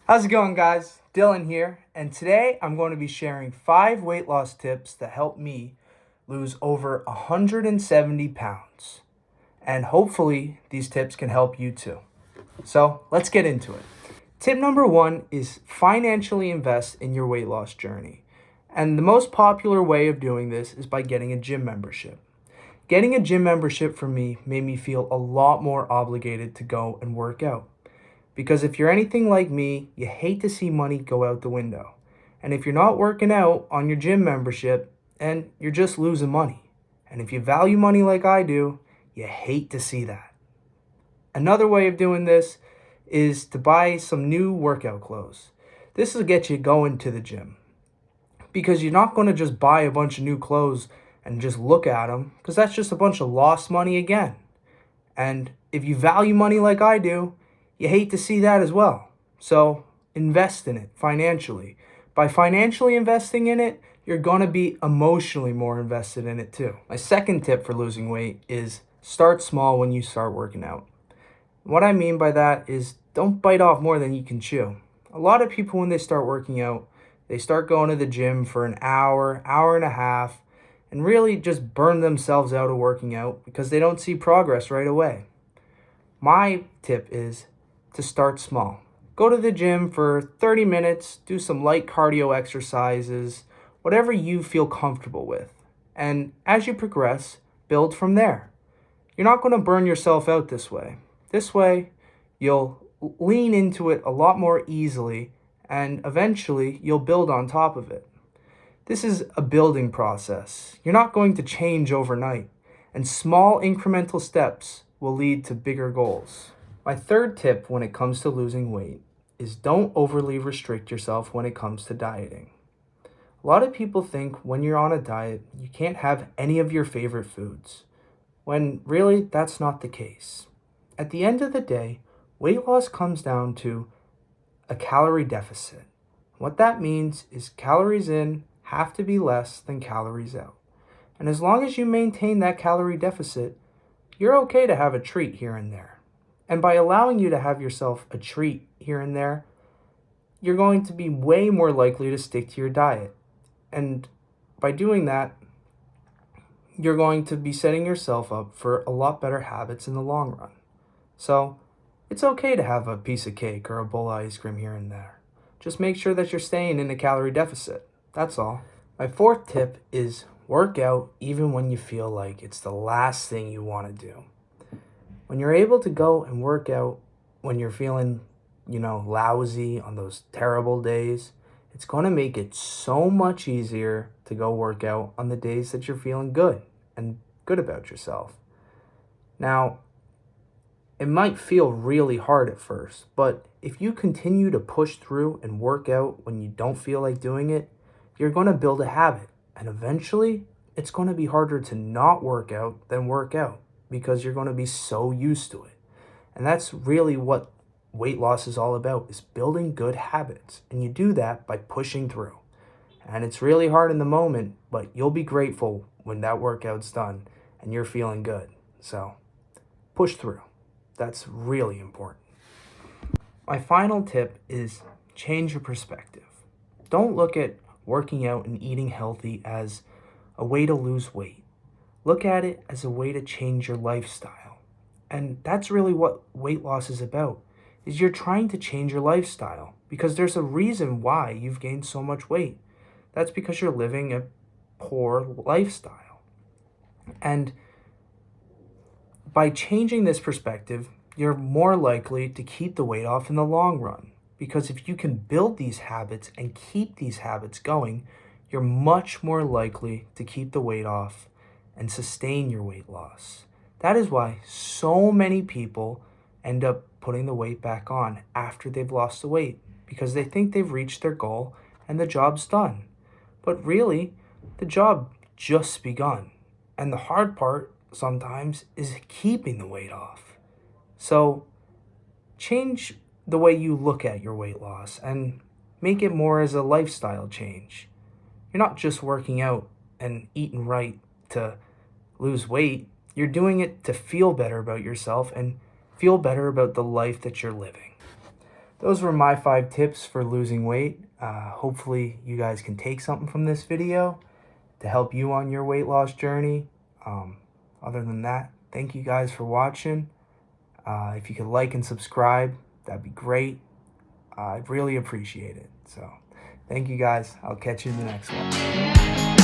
How's it going, guys? Dylan here, and today I'm going to be sharing 5 weight loss tips that helped me lose over 170 pounds. And hopefully, these tips can help you too. So, let's get into it. Tip number 1 is financially invest in your weight loss journey. And the most popular way of doing this is by getting a gym membership. Getting a gym membership for me made me feel a lot more obligated to go and work out. Because if you're anything like me, you hate to see money go out the window. And if you're not working out on your gym membership, and you're just losing money. And if you value money like I do, you hate to see that. Another way of doing this is to buy some new workout clothes. This will get you going to the gym. Because you're not going to just buy a bunch of new clothes and just look at them, because that's just a bunch of lost money again. And if you value money like I do, you hate to see that as well. So invest in it financially. By financially investing in it, you're going to be emotionally more invested in it too. My second tip for losing weight is start small when you start working out. What I mean by that is don't bite off more than you can chew. A lot of people, when they start working out, they start going to the gym for an hour, hour and a half, and really just burn themselves out of working out because they don't see progress right away. My tip is to start small. Go to the gym for 30 minutes, do some light cardio exercises, whatever you feel comfortable with. And as you progress, build from there. You're not going to burn yourself out this way. This way, you'll lean into it a lot more easily, and eventually you'll build on top of it. This is a building process. You're not going to change overnight, and small incremental steps will lead to bigger goals. My third tip when it comes to losing weight is don't overly restrict yourself when it comes to dieting. A lot of people think when you're on a diet, you can't have any of your favorite foods, when really that's not the case. At the end of the day, weight loss comes down to a calorie deficit. What that means is calories in have to be less than calories out. And as long as you maintain that calorie deficit, you're okay to have a treat here and there. And by allowing you to have yourself a treat here and there, you're going to be way more likely to stick to your diet. And by doing that, you're going to be setting yourself up for a lot better habits in the long run. So it's okay to have a piece of cake or a bowl of ice cream here and there. Just make sure that you're staying in a calorie deficit. That's all. My fourth tip is work out even when you feel like it's the last thing you want to do. When you're able to go and work out when you're feeling, lousy on those terrible days, it's going to make it so much easier to go work out on the days that you're feeling good and good about yourself. Now, it might feel really hard at first, but if you continue to push through and work out when you don't feel like doing it, you're going to build a habit. And eventually, it's going to be harder to not work out than work out, because you're going to be so used to it. And that's really what weight loss is all about, is building good habits. And you do that by pushing through. And it's really hard in the moment, but you'll be grateful when that workout's done and you're feeling good. So push through. That's really important. My final tip is change your perspective. Don't look at working out and eating healthy as a way to lose weight. Look at it as a way to change your lifestyle. And that's really what weight loss is about, is you're trying to change your lifestyle, because there's a reason why you've gained so much weight. That's because you're living a poor lifestyle. And by changing this perspective, you're more likely to keep the weight off in the long run. Because if you can build these habits and keep these habits going, you're much more likely to keep the weight off and sustain your weight loss. That is why so many people end up putting the weight back on after they've lost the weight, because they think they've reached their goal and the job's done. But really, the job just begun. And the hard part sometimes is keeping the weight off. So change the way you look at your weight loss and make it more as a lifestyle change. You're not just working out and eating right to lose weight. You're doing it to feel better about yourself and feel better about the life that you're living. those were my 5 tips for losing weight. Hopefully you guys can take something from this video to help you on your weight loss journey. Other than that, thank you guys for watching. If you could like and subscribe, that'd be great. I'd really appreciate it. So thank you guys. I'll catch you in the next one.